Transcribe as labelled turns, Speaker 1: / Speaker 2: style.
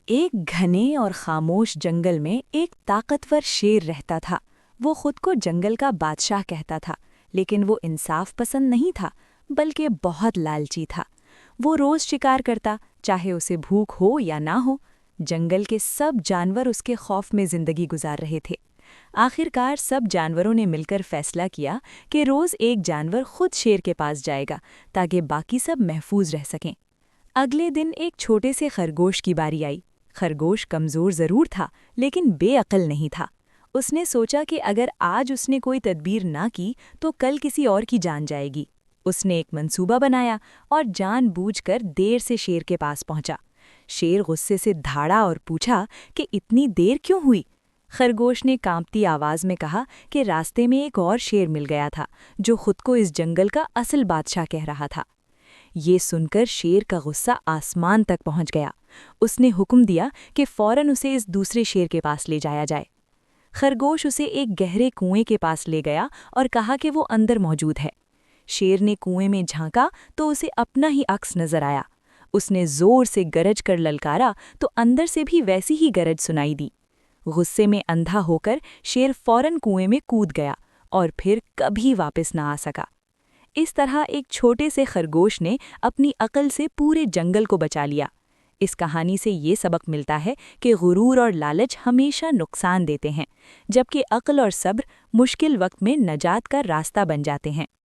Speaker 1: ایک گھنے اور خاموش جنگل میں ایک طاقتور شیر رہتا تھا۔ وہ خود کو جنگل کا بادشاہ کہتا تھا، لیکن وہ انصاف پسند نہیں تھا، بلکہ بہت لالچی تھا۔ وہ روز شکار کرتا، چاہے اسے بھوک ہو یا نہ ہو۔ جنگل کے سب جانور اس کے خوف میں زندگی گزار رہے تھے۔ آخرکار سب جانوروں نے مل کر فیصلہ کیا کہ روز ایک جانور خود شیر کے پاس جائے گا تاکہ باقی سب محفوظ رہ سکیں۔ اگلے دن ایک چھوٹے سے خرگوش کی باری آئی۔ خرگوش کمزور ضرور تھا، لیکن بے عقل نہیں تھا۔ اس نے سوچا کہ اگر آج اس نے کوئی تدبیر نہ کی تو کل کسی اور کی جان جائے گی۔ اس نے ایک منصوبہ بنایا اور جان بوجھ کر دیر سے شیر کے پاس پہنچا۔ شیر غصے سے دھاڑا اور پوچھا کہ اتنی دیر کیوں ہوئی؟ خرگوش نے کانپتی آواز میں کہا کہ راستے میں ایک اور شیر مل گیا تھا جو خود کو اس جنگل کا اصل بادشاہ کہہ رہا تھا۔ یہ سن کر شیر کا غصہ آسمان تک پہنچ گیا۔ اس نے حکم دیا کہ فوراً اسے اس دوسرے شیر کے پاس لے جایا جائے۔ خرگوش اسے ایک گہرے کنویں کے پاس لے گیا اور کہا کہ وہ اندر موجود ہے۔ شیر نے کنویں میں جھانکا تو اسے اپنا ہی عکس نظر آیا۔ اس نے زور سے گرج کر للکارا تو اندر سے بھی ویسی ہی گرج سنائی دی۔ غصے میں اندھا ہو کر شیر فوراً کنویں میں کود گیا اور پھر کبھی واپس نہ آ سکا۔ اس طرح ایک چھوٹے سے خرگوش نے اپنی عقل سے پورے جنگل کو بچا لیا۔ اس کہانی سے یہ سبق ملتا ہے کہ غرور اور لالچ ہمیشہ نقصان دیتے ہیں، جبکہ عقل اور صبر مشکل وقت میں نجات کا راستہ بن جاتے ہیں۔